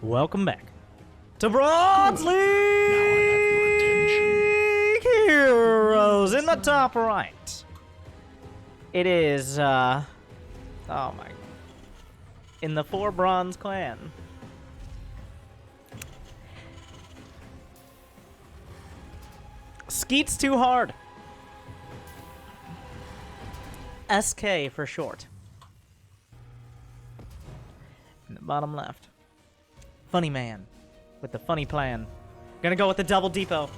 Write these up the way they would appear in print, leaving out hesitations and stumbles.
Welcome back to Bronze League Heroes in the top right. It is, oh my, in the 4 Bronze Clan. Skeetztoohrd. SK for short. In the bottom left. Funnyman with the funny plan. Gonna go with the double depot.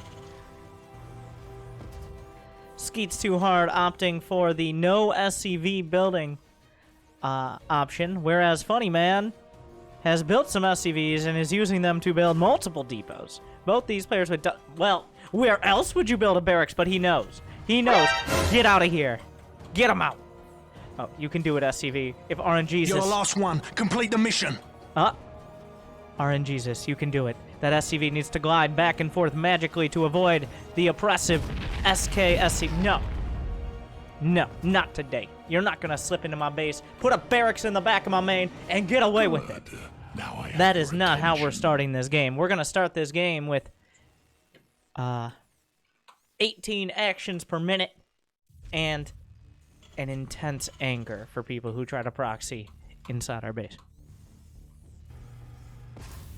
Skeetztoohrd opting for the no SCV building option, whereas Funnyman has built some SCVs and is using them to build multiple depots. Both these players would, well, where else would you build a barracks? But he knows. He knows. Get out of here. Get him out. Oh, you can do it, SCV. If RNGesus. You're the last one. Complete the mission. RNGesus, you can do it. That SCV needs to glide back and forth magically to avoid the oppressive SKSC. No. No, not today. You're not gonna slip into my base, put a barracks in the back of my main, and get away with it. That is not how we're starting this game. We're gonna start this game with 18 actions per minute and an intense anger for people who try to proxy inside our base.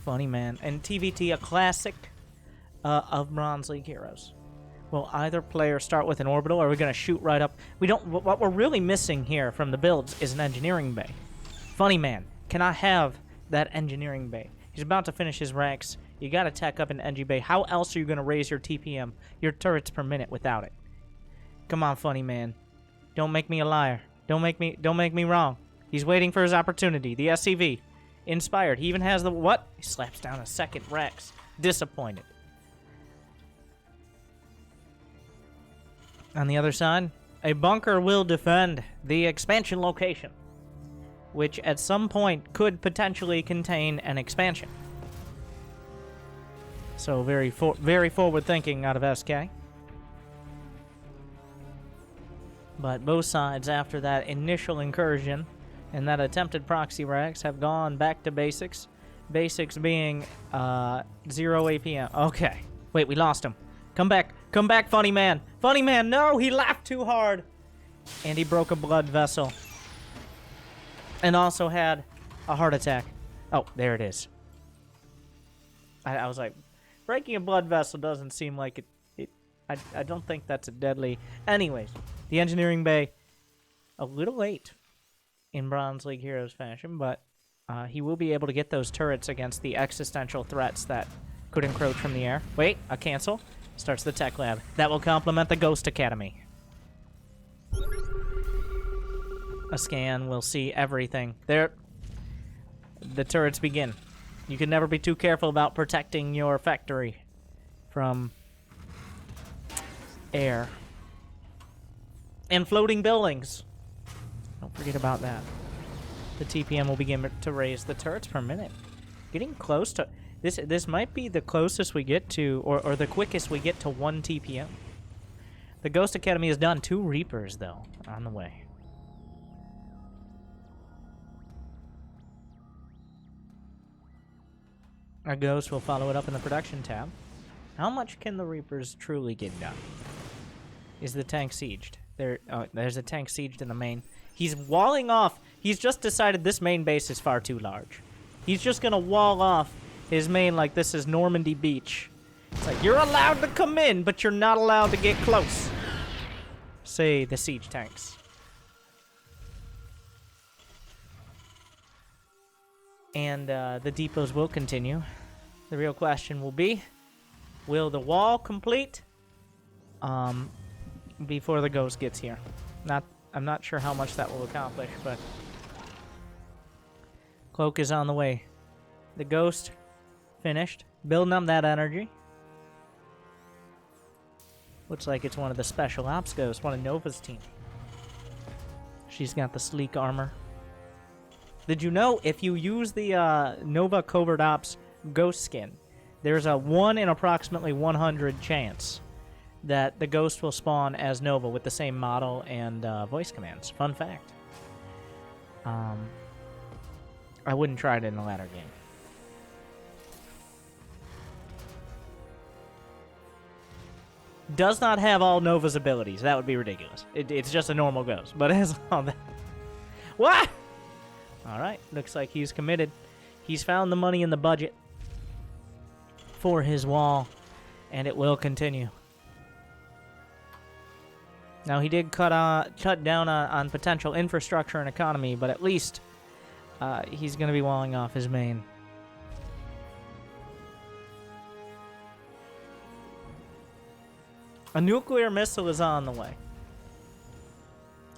Funnyman and TVT, a classic of Bronze League heroes. Will either player start with an orbital, or are we going to shoot right up? We don't. What we're really missing here from the builds is an engineering bay. Funnyman cannot have that engineering bay. He's about to finish his ranks. You got to tech up an engie bay. How else are you going to raise your TPM, your turrets per minute, without it? Come on, Funnyman. Don't make me a liar. Don't make me wrong. He's waiting for his opportunity. The SCV. Inspired. He even has the what? He slaps down a second Rex. Disappointed. On the other side, a bunker will defend the expansion location, which at some point could potentially contain an expansion. So very forward thinking out of SK. But both sides, after that initial incursion and that attempted proxy racks, have gone back to basics. Basics being 0 APM. Okay. Wait, we lost him. Come back, Funnyman. Funnyman, no, he laughed too hard. And he broke a blood vessel. And also had a heart attack. Oh, there it is. I was like, breaking a blood vessel doesn't seem like it. I don't think that's a deadly. Anyways, the engineering bay, a little late in Bronze League Heroes fashion, but he will be able to get those turrets against the existential threats that could encroach from the air. Wait, a cancel. Starts the tech lab. That will complement the Ghost Academy. A scan will see everything. There, the turrets begin. You can never be too careful about protecting your factory from air. And floating buildings. Don't forget about that. The TPM will begin to raise the turrets per minute. Getting close to... This might be the closest we get to, or the quickest we get to 1 TPM. The Ghost Academy is done. 2 Reapers, though, on the way. Our Ghost will follow it up in the production tab. How much can the Reapers truly get done? Is the tank sieged? There's a tank sieged in the main. He's walling off. He's just decided this main base is far too large. He's just going to wall off his main like this is Normandy Beach. It's like, you're allowed to come in, but you're not allowed to get close. Say the siege tanks. And the depots will continue. The real question will be, will the wall complete before the Ghost gets here? I'm not sure how much that will accomplish, but Cloak is on the way. The Ghost finished, building up that energy. Looks like it's one of the special ops ghosts, one of Nova's team. She's got the sleek armor. Did you know if you use the Nova Covert Ops Ghost skin, there's a 1 in approximately 100 chance that the Ghost will spawn as Nova with the same model and voice commands. Fun fact. I wouldn't try it in the latter game. Does not have all Nova's abilities. That would be ridiculous. It's just a normal ghost, but it has all that. What? All right, looks like he's committed. He's found the money in the budget for his wall, and it will continue. Now, he did cut down on potential infrastructure and economy, but at least he's going to be walling off his main. A nuclear missile is on the way.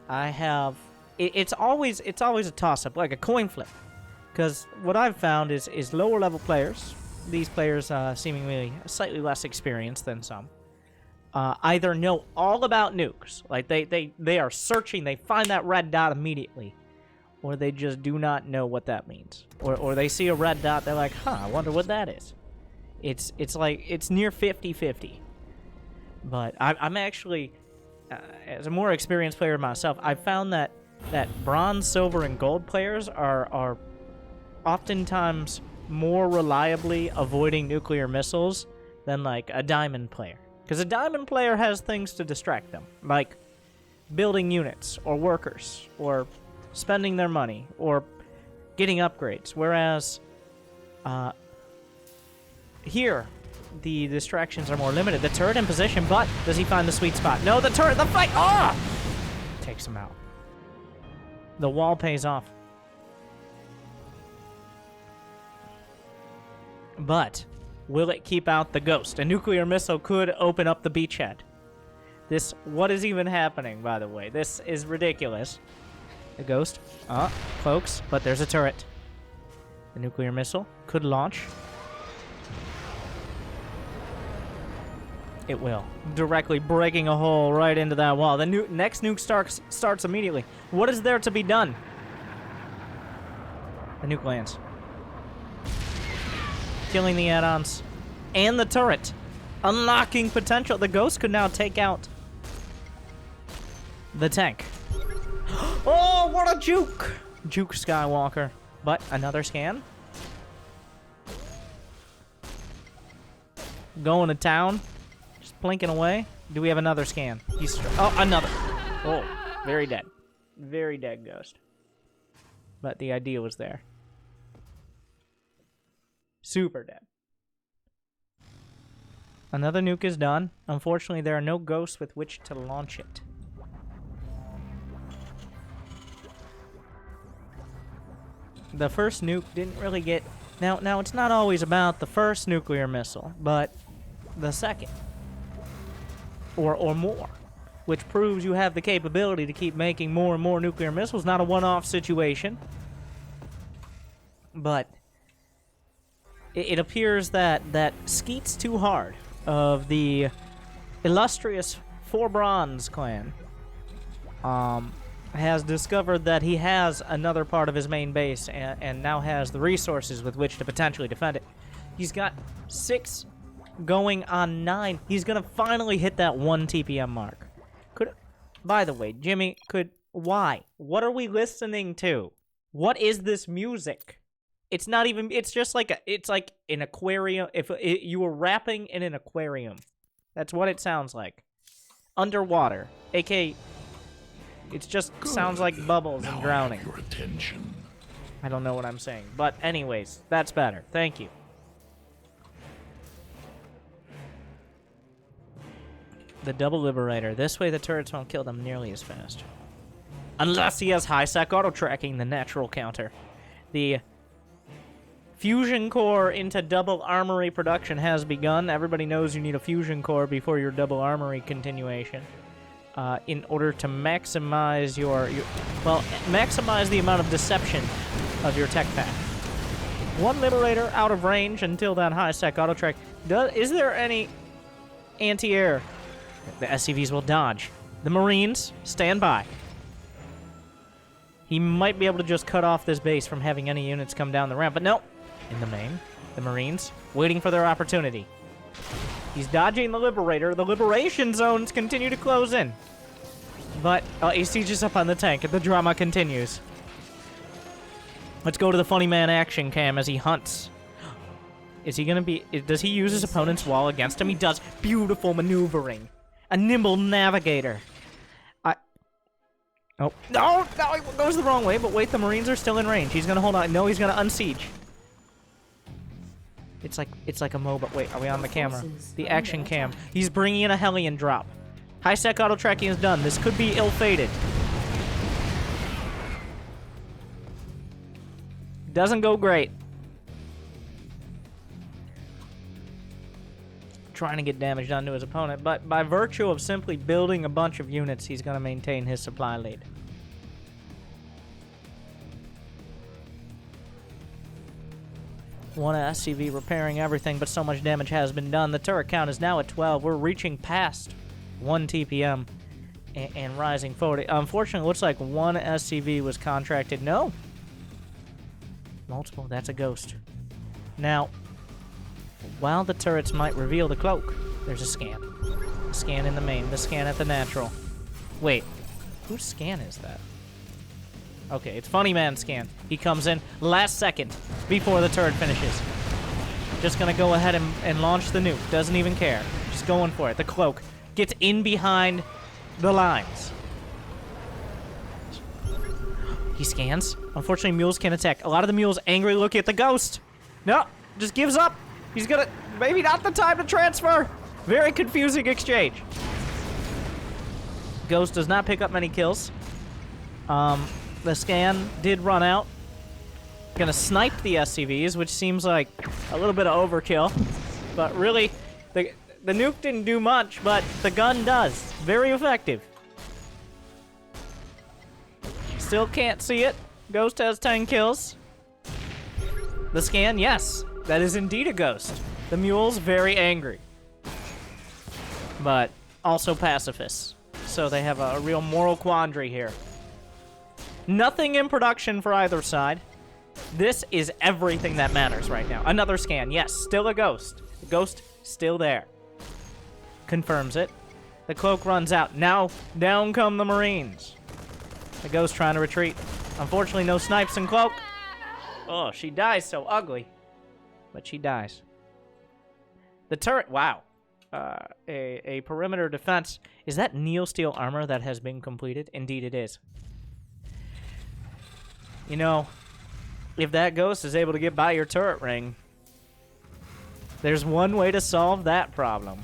I have... It's always a toss-up, like a coin flip. Because what I've found is lower-level players, these players seemingly slightly less experienced than some, either know all about nukes, like they are searching, they find that red dot immediately, or they just do not know what that means. Or they see a red dot, they're like, huh, I wonder what that is. It's like, it's near 50-50. But I'm actually, as a more experienced player myself, I've found that bronze, silver, and gold players are oftentimes more reliably avoiding nuclear missiles than, like, a diamond player. Because a diamond player has things to distract them, like building units, or workers, or spending their money, or getting upgrades. Whereas, here, the distractions are more limited. The turret in position, but does he find the sweet spot? No, the turret, the fight! Ah! Takes him out. The wall pays off. But will it keep out the ghost? A nuclear missile could open up the beachhead. What is even happening, by the way? This is ridiculous. The ghost, cloaks, but there's a turret. The nuclear missile could launch. It will. Directly breaking a hole right into that wall. The next nuke starts immediately. What is there to be done? The nuke lands. Killing the add-ons. And the turret. Unlocking potential. The ghost could now take out the tank. Oh, what a juke! Juke Skywalker. But another scan. Going to town. Blinking away. Do we have another scan? Another. Oh, very dead. Very dead ghost. But the idea was there. Super dead. Another nuke is done. Unfortunately, there are no ghosts with which to launch it. The first nuke didn't really get... Now, it's not always about the first nuclear missile, but the second. Or more, which proves you have the capability to keep making more and more nuclear missiles. Not a one-off situation, but it appears that Skeetztoohrd of the illustrious Four Bronze clan has discovered that he has another part of his main base and now has the resources with which to potentially defend it. He's got 6 going on 9. He's gonna finally hit that 1 TPM mark. By the way, Jimmy, why? What are we listening to? What is this music? It's not even, it's just like it's like an aquarium. If you were rapping in an aquarium, that's what it sounds like. Underwater, aka, it just sounds like bubbles and drowning. Your attention. I don't know what I'm saying, but anyways, that's better. Thank you. The double liberator. This way the turrets won't kill them nearly as fast. Unless he has high-sec auto-tracking, the natural counter. The fusion core into double armory production has begun. Everybody knows you need a fusion core before your double armory continuation. In order to maximize maximize the amount of deception of your tech pack. 1 liberator out of range until that high-sec auto-track. Is there any anti-air? The SCVs will dodge. The Marines, stand by. He might be able to just cut off this base from having any units come down the ramp, but no. In the main, the Marines, waiting for their opportunity. He's dodging the Liberator. The Liberation zones continue to close in. But he sieges up on the tank, and the drama continues. Let's go to the Funnyman action cam as he hunts. Is he gonna be... Does he use his opponent's wall against him? He does. Beautiful maneuvering. A nimble navigator. Oh. No, it goes the wrong way, but wait, the Marines are still in range. He's gonna hold on. No, he's gonna unsiege. It's like a MOBA. Wait, are we on the camera? The action cam. He's bringing in a Hellion drop. High-sec auto-tracking is done. This could be ill-fated. Doesn't go great. Trying to get damage done to his opponent, but by virtue of simply building a bunch of units, he's going to maintain his supply lead. One SCV repairing everything, but so much damage has been done. The turret count is now at 12. We're reaching past 1 TPM and rising forward. Unfortunately, it looks like one SCV was contracted. No. Multiple. That's a ghost. Now, while the turrets might reveal the cloak, there's a scan. A scan in the main. The scan at the natural. Wait. Whose scan is that? Okay, it's Funnyman scan. He comes in last second before the turret finishes. Just gonna go ahead and launch the nuke. Doesn't even care. Just going for it. The cloak gets in behind the lines. He scans. Unfortunately, mules can't attack. A lot of the mules angrily look at the ghost. No, just gives up. He's gonna... Maybe not the time to transfer. Very confusing exchange. Ghost does not pick up many kills. The scan did run out. Gonna snipe the SCVs, which seems like a little bit of overkill. But really, the nuke didn't do much, but the gun does. Very effective. Still can't see it. Ghost has 10 kills. The scan, yes. That is indeed a ghost. The mule's very angry. But also pacifists. So they have a real moral quandary here. Nothing in production for either side. This is everything that matters right now. Another scan. Yes, still a ghost. The ghost still there. Confirms it. The cloak runs out. Now, down come the Marines. The ghost trying to retreat. Unfortunately, no snipes in cloak. Oh, she dies so ugly. But she dies. The turret, wow. A perimeter defense. Is that Neil Steel armor that has been completed? Indeed it is. You know, if that ghost is able to get by your turret ring, there's one way to solve that problem.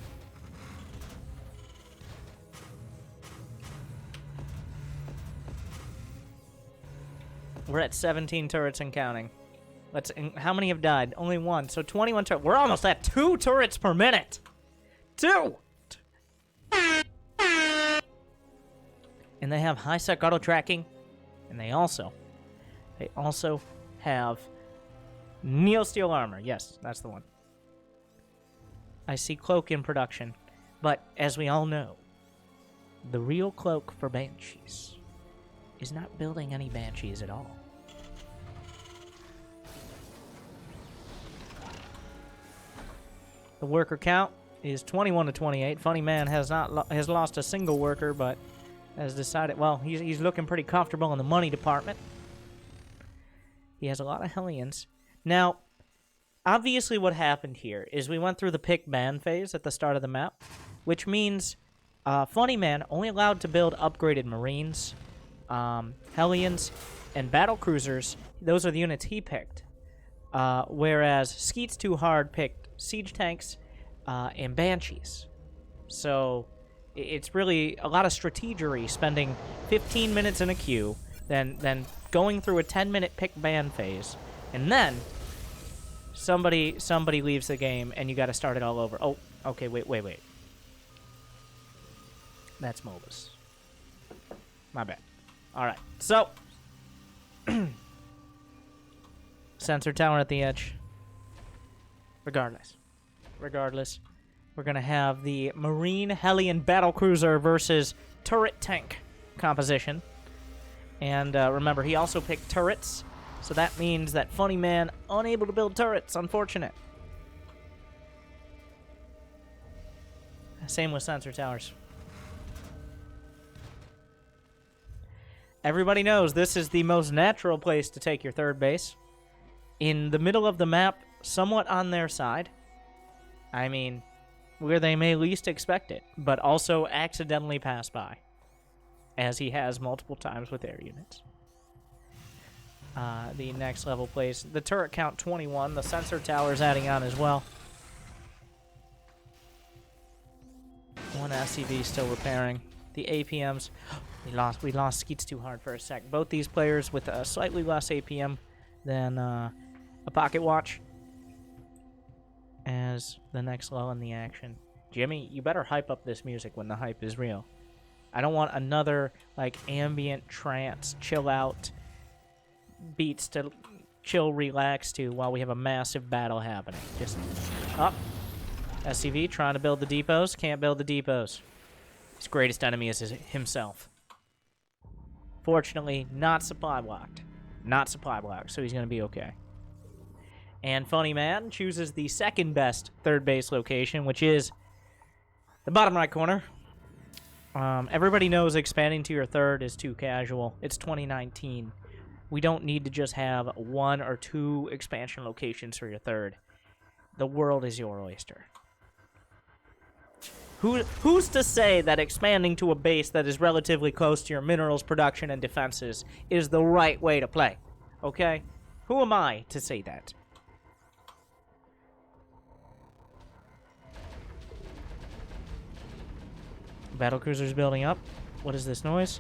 We're at 17 turrets and counting. How many have died? Only one. So 21 turrets. We're almost at 2 turrets per minute. 2! And they have high-sec auto-tracking. And they also have Neo Steel armor. Yes, that's the one. I see cloak in production. But as we all know, the real cloak for banshees is not building any banshees at all. The worker count is 21 to 28. Funnyman has lost a single worker, but has decided, well, he's looking pretty comfortable in the money department. He has a lot of Hellions. Now, obviously what happened here is we went through the pick ban phase at the start of the map, which means Funnyman only allowed to build upgraded Marines, Hellions, and Battlecruisers. Those are the units he picked. Whereas Skeetztoohrd picked siege tanks and banshees. So it's really a lot of strategery, spending 15 minutes in a queue, then going through a 10-minute pick ban phase, and then somebody leaves the game and you got to start it all over. Oh, okay, wait. That's MOBAs. My bad. All right, so sensor tower at the edge. Regardless, we're going to have the Marine Hellion Battlecruiser versus turret tank composition. And remember, he also picked turrets, so that means that Funnyman unable to build turrets. Unfortunate. Same with sensor towers. Everybody knows this is the most natural place to take your third base. In the middle of the map, somewhat on their side. I mean, where they may least expect it, but also accidentally pass by, as he has multiple times with air units. The next level place, the turret count 21, the sensor tower's adding on as well. One SCV still repairing. The APMs, we lost Skeetztoohrd for a sec. Both these players with a slightly less APM than a pocket watch. As the next lull in the action. Jimmy, you better hype up this music when the hype is real. I don't want another, like, ambient trance, chill out beats to chill, relax to while we have a massive battle happening. Just up. SCV trying to build the depots. Can't build the depots. His greatest enemy is himself. Fortunately, not supply blocked. Not supply blocked, so he's going to be okay. And Funnyman chooses the second best third base location, which is the bottom right corner. Everybody knows expanding to your third is too casual. It's 2019. We don't need to just have 1 or 2 expansion locations for your third. The world is your oyster. Who's to say that expanding to a base that is relatively close to your minerals production and defenses is the right way to play? Okay? Who am I to say that? Battlecruisers building up. What is this noise?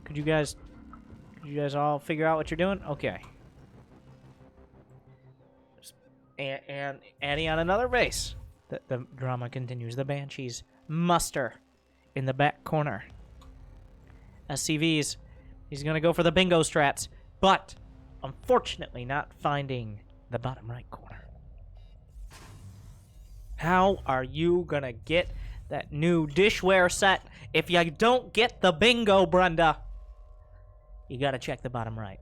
Could you guys all figure out what you're doing? Okay. And adding on another base. The drama continues. The banshees muster in the back corner. SCVs. He's gonna go for the bingo strats, but unfortunately not finding the bottom right corner. How are you gonna get that new dishware set if you don't get the bingo, Brenda? You gotta check the bottom right.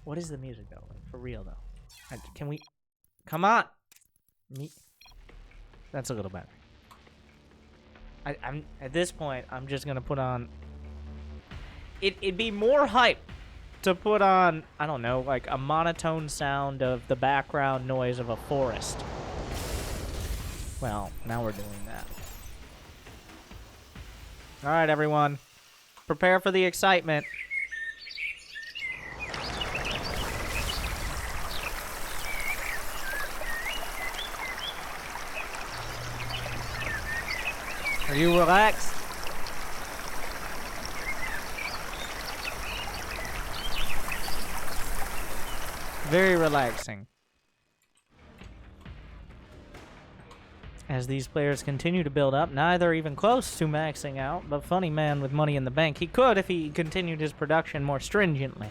What is the music though? Like, for real though. Can we? Come on. That's a little better. I'm at this point. I'm just gonna put on. It'd be more hype to put on, I don't know, like a monotone sound of the background noise of a forest. Well, now we're doing that. All right, everyone. Prepare for the excitement. Are you relaxed? Very relaxing. As these players continue to build up, neither even close to maxing out, but Funnyman with money in the bank. He could if he continued his production more stringently.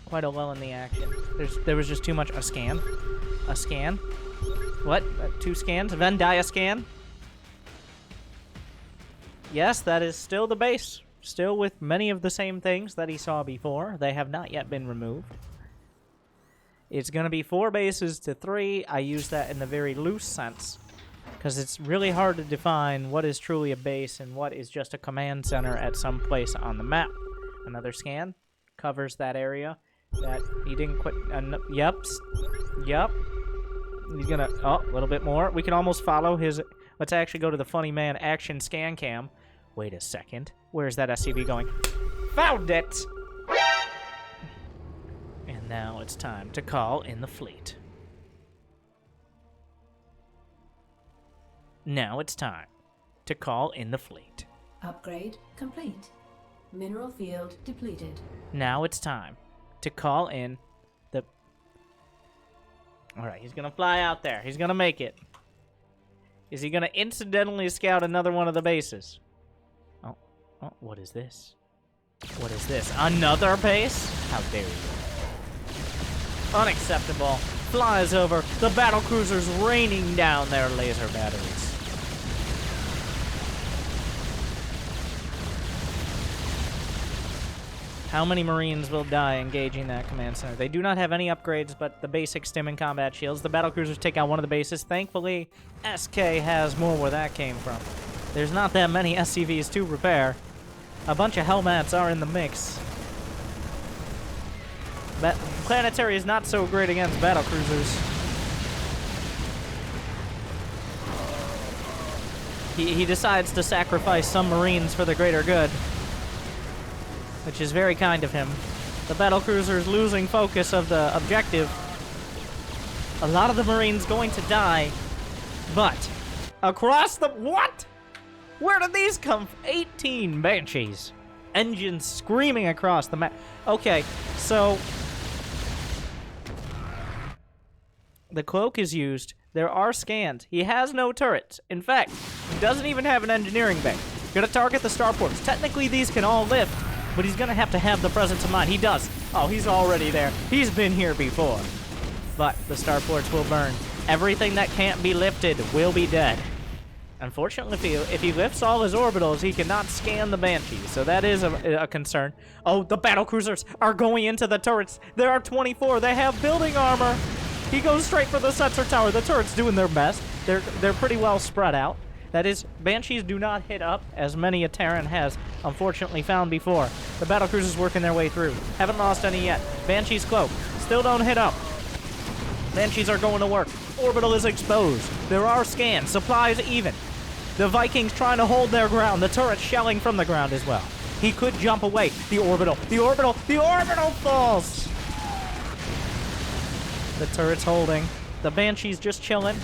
Quite a lull in the action. There was just too much. A scan. A scan. What? 2 scans? Venn dia scan? Yes, that is still the base. Still with many of the same things that he saw before. They have not yet been removed. It's going to be 4 bases to 3. I use that in the very loose sense, because it's really hard to define what is truly a base and what is just a command center at some place on the map. Another scan covers that area that he didn't quit. Yep. He's going to... Oh, a little bit more. We can almost follow his... Let's actually go to the Funnyman action scan cam. Wait a second. Where's that SCV going? Found it! And now it's time to call in the fleet. Now it's time to call in the fleet. Upgrade complete. Mineral field depleted. Now it's time to call in the... Alright, he's gonna fly out there. He's gonna make it. Is he gonna incidentally scout another one of the bases? Oh, what is this? What is this? Another base? How dare you? Unacceptable. Flies over. The Battlecruisers raining down their laser batteries. How many Marines will die engaging that command center? They do not have any upgrades but the basic stim and combat shields. The battlecruisers take out one of the bases. Thankfully, SK has more where that came from. There's not that many SCVs to repair. A bunch of Hellmats are in the mix. But Planetary is not so great against battlecruisers. He decides to sacrifice some Marines for the greater good, which is very kind of him. The battlecruisers losing focus of the objective. A lot of the Marines going to die, but across the... What? Where did these come from? 18 Banshees. Engines screaming across the map. Okay, so... the cloak is used. There are scans. He has no turrets. In fact, he doesn't even have an engineering bay. Gonna target the starports. Technically, these can all lift, but he's gonna have to have the presence of mind. He does. Oh, he's already there. He's been here before. But the starports will burn. Everything that can't be lifted will be dead. Unfortunately, if he lifts all his orbitals, he cannot scan the Banshees, so that is a concern. Oh, the battlecruisers are going into the turrets. There are 24. They have building armor. He goes straight for the sensor tower. The turret's doing their best. They're pretty well spread out. That is, Banshees do not hit up, as many a Terran has unfortunately found before. The battlecruisers working their way through. Haven't lost any yet. Banshees cloak. Still don't hit up. Banshees are going to work. Orbital is exposed. There are scans. Supplies even. The Vikings trying to hold their ground. The turret shelling from the ground as well. He could jump away. The orbital falls. The turret's holding. The Banshee's just chilling.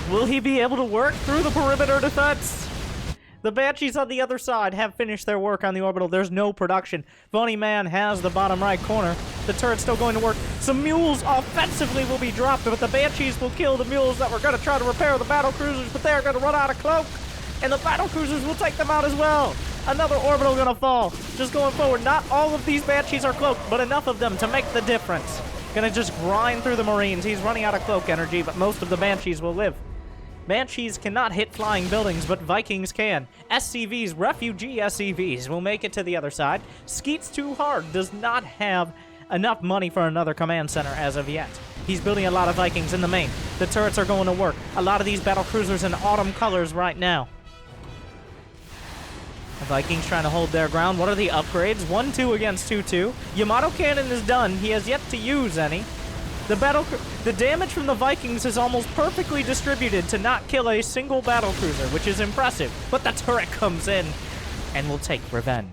Will he be able to work through the perimeter defense? The Banshees on the other side have finished their work on the orbital. There's no production. Funnyman has the bottom right corner. The turret's still going to work. Some mules offensively will be dropped, but the Banshees will kill the mules that were going to try to repair the battlecruisers, but they're going to run out of cloak, and the battlecruisers will take them out as well. Another orbital going to fall. Just going forward. Not all of these Banshees are cloaked, but enough of them to make the difference. Gonna just grind through the Marines. He's running out of cloak energy, but most of the Banshees will live. Banshees cannot hit flying buildings, but Vikings can. SCVs, refugee SCVs, will make it to the other side. Skeetztoohrd does not have enough money for another command center as of yet. He's building a lot of Vikings in the main. The turrets are going to work. A lot of these battlecruisers in autumn colors right now. The Vikings trying to hold their ground. What are the upgrades? 1-2 against 2-2. Yamato cannon is done. He has yet to use any. The damage from the Vikings is almost perfectly distributed to not kill a single battlecruiser, which is impressive. But the turret comes in and will take revenge.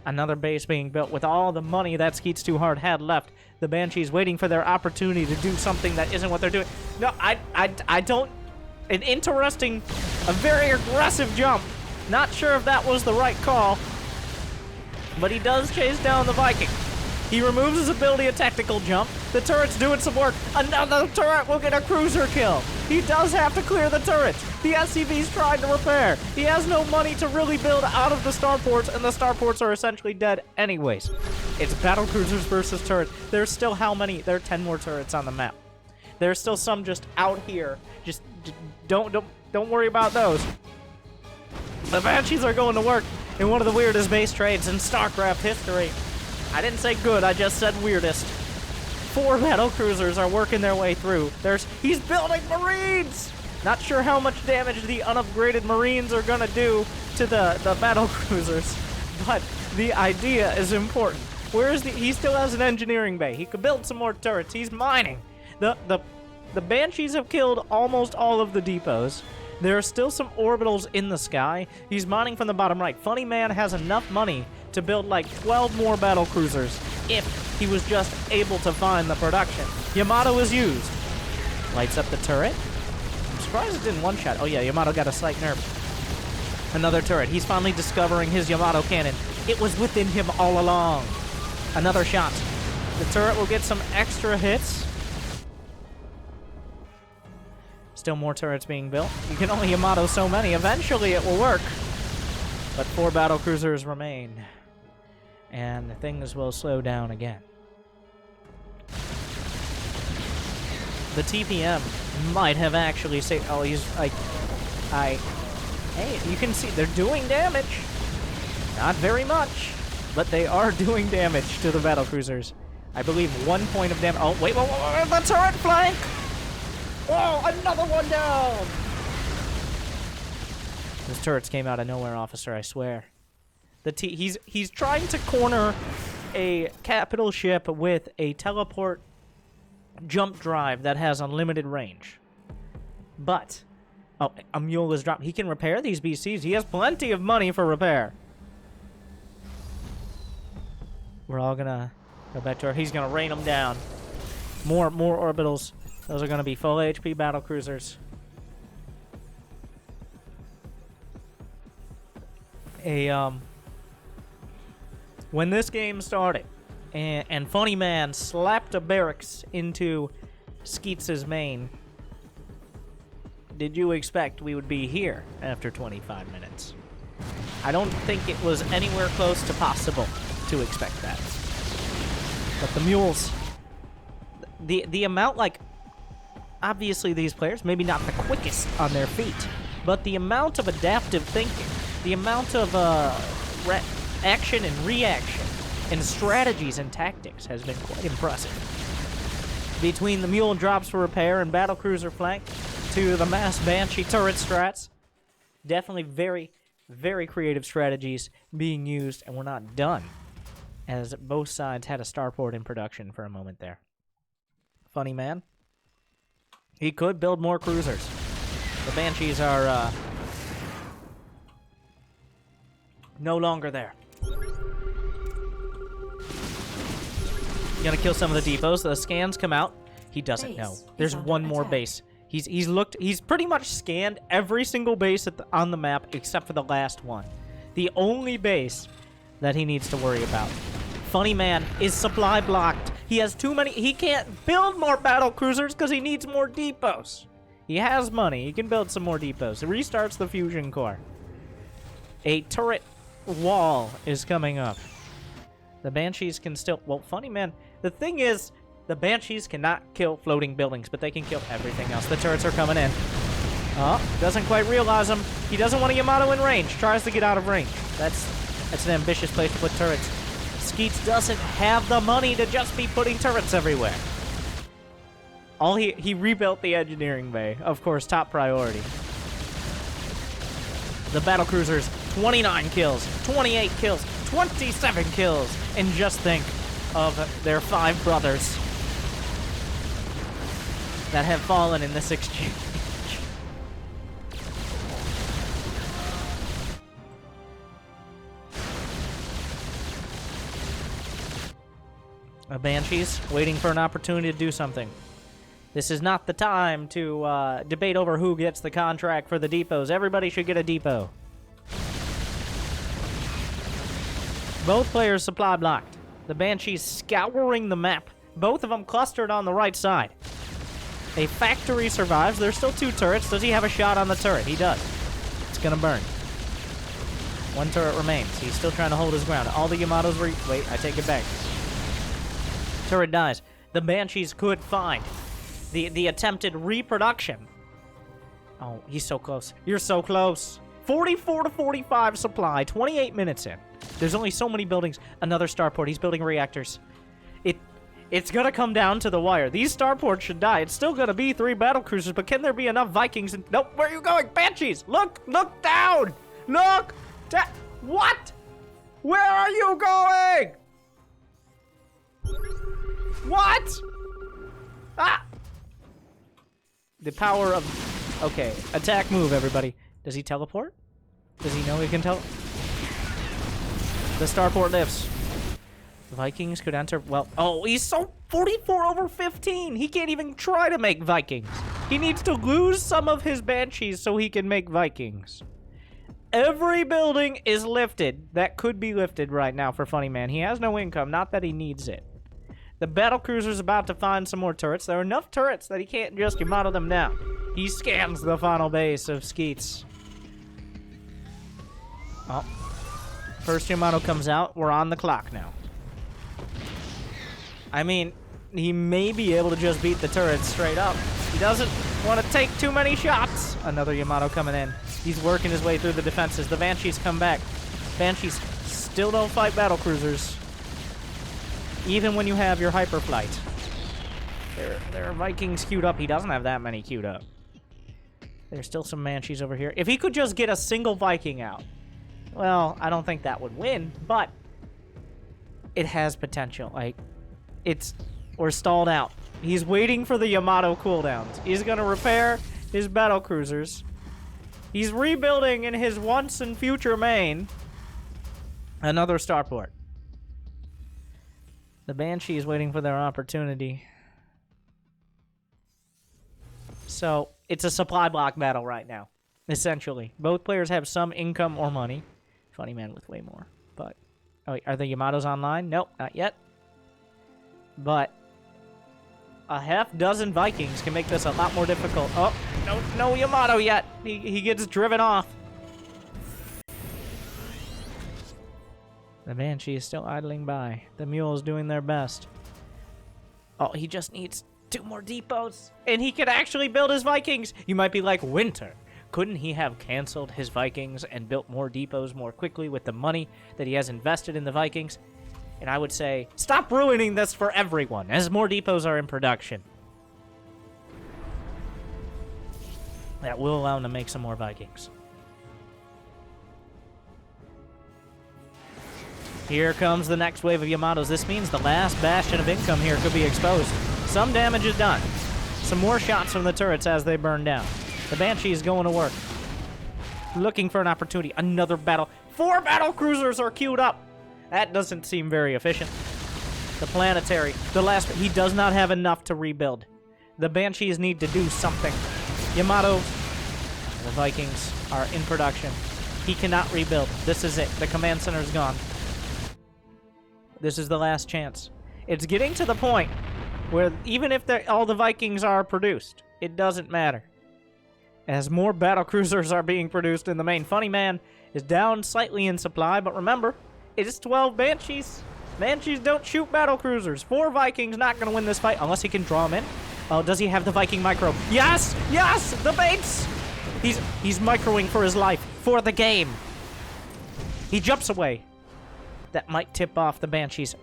Another base being built with all the money that Skeetztoohrd had left. The Banshees waiting for their opportunity to do something that isn't what they're doing. No, I don't... An interesting, a very aggressive jump. Not sure if that was the right call, but he does chase down the Viking. He removes his ability of tactical jump. The turret's doing some work. Another turret will get a cruiser kill. He does have to clear the turrets. The SCV's trying to repair. He has no money to really build out of the starports, and the starports are essentially dead anyways. It's battlecruisers versus turrets. There's still how many? There are 10 more turrets on the map. There's still some just out here. Just don't worry about those. The Banshees are going to work in one of the weirdest base trades in STARCRAFT history. I didn't say good, I just said weirdest. 4 battlecruisers are working their way through. He's building Marines! Not sure how much damage the unupgraded Marines are gonna do to the battlecruisers, but the idea is important. He still has an engineering bay. He could build some more turrets. He's mining. The Banshees have killed almost all of the depots. There are still some orbitals in the sky. He's mining from the bottom right. Funnyman has enough money to build like 12 more battlecruisers if he was just able to find the production. Yamato is used. Lights up the turret. I'm surprised it didn't one-shot. Oh yeah, Yamato got a slight nerf. Another turret. He's finally discovering his Yamato cannon. It was within him all along. Another shot. The turret will get some extra hits. Still more turrets being built. You can only Yamato so many. Eventually it will work. But 4 battlecruisers remain. And things will slow down again. The TPM might have actually saved... Oh, he's like... Hey, you can see they're doing damage. Not very much. but they are doing damage to the battlecruisers. I believe 1 point of damage. Oh, wait, the turret flank! Oh, another one down! Those turrets came out of nowhere, officer, I swear. He's trying to corner a capital ship with a teleport jump drive that has unlimited range. But, oh, a mule is dropped. He can repair these BCs. He has plenty of money for repair. We're all gonna go back to our... He's gonna rain them down. More orbitals. Those are gonna be full HP battlecruisers. When this game started, and Funnyman slapped a barracks into Skeetz's main, did you expect we would be here after 25 minutes? I don't think it was anywhere close to possible to expect that. But the mules, the amount, like, obviously these players, maybe not the quickest on their feet, but the amount of adaptive thinking, the amount of action and reaction and strategies and tactics has been quite impressive. Between the mule drops for repair and battlecruiser flank to the mass banshee turret strats, definitely very, very creative strategies being used, and we're not done, as both sides had a starport in production for a moment there. Funnyman, he could build more cruisers. The banshees are no longer there. Gonna kill some of the depots. The scans come out. He doesn't know. There's one more base. He's pretty much scanned every single base on the map except for the last one. The only base that he needs to worry about. Funnyman is supply blocked. He has too many. He can't build more battle cruisers because he needs more depots. He has money. He can build some more depots. It restarts the fusion core. A turret wall is coming up. The banshees can still... Well, Funnyman... The thing is, the banshees cannot kill floating buildings, but they can kill everything else. The turrets are coming in. Oh, doesn't quite realize them. He doesn't want a Yamato in range. Tries to get out of range. That's an ambitious place to put turrets. Skeets doesn't have the money to just be putting turrets everywhere. He rebuilt the engineering bay. Of course, top priority. The battlecruisers, 29 kills, 28 kills, 27 kills. And just think of their 5 brothers that have fallen in this exchange. Banshees waiting for an opportunity to do something. This is not the time to debate over who gets the contract for the depots. Everybody should get a depot. Both players supply blocked. The Banshees scouring the map. Both of them clustered on the right side. A factory survives. There's still 2 turrets. Does he have a shot on the turret? He does. It's gonna burn. 1 turret remains. He's still trying to hold his ground. All the Yamatos were... Wait, I take it back. Turret dies. The Banshees could find the attempted reproduction. Oh, he's so close. You're so close. 44 to 45 supply. 28 minutes in. There's only so many buildings. Another starport. He's building reactors. It's gonna come down to the wire. These starports should die. It's still gonna be 3 battlecruisers, but can there be enough Vikings? Nope. Where are you going? Banshees! Look down! Look down! What? Where are you going? What? Ah! The power of... Okay. Attack move, everybody. Does he teleport? Does he know he can teleport? The starport lifts. Vikings could enter... Well... Oh, he's so... 44 over 15! He can't even try to make Vikings. He needs to lose some of his Banshees so he can make Vikings. Every building is lifted that could be lifted right now for Funnyman. He has no income. Not that he needs it. The battlecruiser's about to find some more turrets. There are enough turrets that he can't just Yamato them down. He scans the final base of Skeets. Oh. First Yamato comes out. We're on the clock now. I mean, he may be able to just beat the turrets straight up. He doesn't want to take too many shots. Another Yamato coming in. He's working his way through the defenses. The Banshees come back. Banshees still don't fight battlecruisers. Even when you have your hyperflight. There are Vikings queued up. He doesn't have that many queued up. There's still some Banshees over here. If he could just get a single Viking out. Well, I don't think that would win, but it has potential. Like, we're stalled out. He's waiting for the Yamato cooldowns. He's gonna repair his battlecruisers. He's rebuilding in his once and future main another starport. The Banshee is waiting for their opportunity. So, it's a supply block battle right now, essentially. Both players have some income or money. Funnyman with way more, but... Oh, wait, are the Yamatos online? Nope, not yet. But a half-dozen Vikings can make this a lot more difficult. Oh, no Yamato yet. He gets driven off. The Banshee is still idling by. The Mules doing their best. Oh, he just needs 2 more depots, and he can actually build his Vikings. You might be like, Winter, couldn't he have canceled his Vikings and built more depots more quickly with the money that he has invested in the Vikings? And I would say, stop ruining this for everyone, as more depots are in production. That will allow him to make some more Vikings. Here comes the next wave of Yamatos. This means the last bastion of income here could be exposed. Some damage is done. Some more shots from the turrets as they burn down. The Banshee is going to work. Looking for an opportunity. Another battle. 4 battlecruisers are queued up. That doesn't seem very efficient. The planetary. The last... He does not have enough to rebuild. The Banshees need to do something. Yamato. The Vikings are in production. He cannot rebuild. This is it. The command center is gone. This is the last chance. It's getting to the point where even if all the Vikings are produced, it doesn't matter. As more battlecruisers are being produced in the main. Funnyman is down slightly in supply, but remember, it is 12 Banshees. Banshees don't shoot battlecruisers. 4 Vikings not going to win this fight unless he can draw them in. Oh, does he have the Viking micro? Yes! Yes! The baits! He's microing for his life. For the game. He jumps away. That might tip off the Banshees.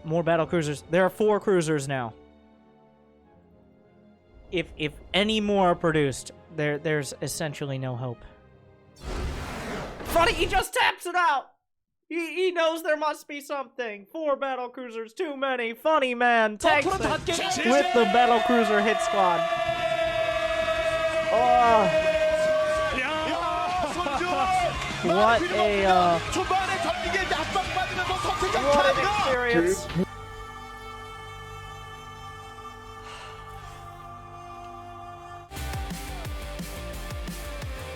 More battlecruisers. There are 4 cruisers now. If any more are produced, there's essentially no hope. Funny, he just taps it out! He knows there must be something. 4 battlecruisers, too many. Funnyman takes it with the battlecruiser hit squad. Oh. What an experience.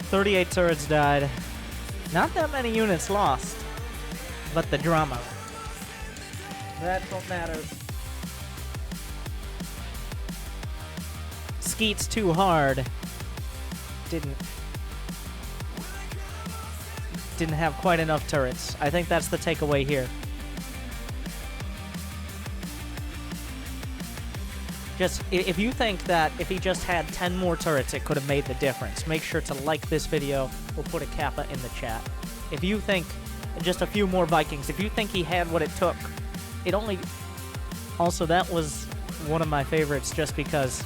38 turrets died. Not that many units lost, but the drama. That's what matters. Skeetztoohrd didn't have quite enough turrets. I think that's the takeaway here. Just, if you think that if he just had 10 more turrets, it could have made the difference, make sure to like this video. We'll put a kappa in the chat. If you think just a few more Vikings, if you think he had what it took, it only... Also, that was one of my favorites just because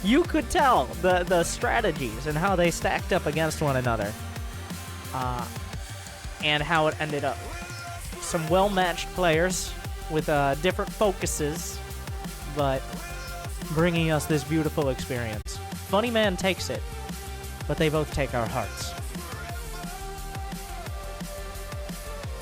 you could tell the strategies and how they stacked up against one another. And how it ended up. Some well-matched players with different focuses, but bringing us this beautiful experience. Funnyman takes it, but they both take our hearts.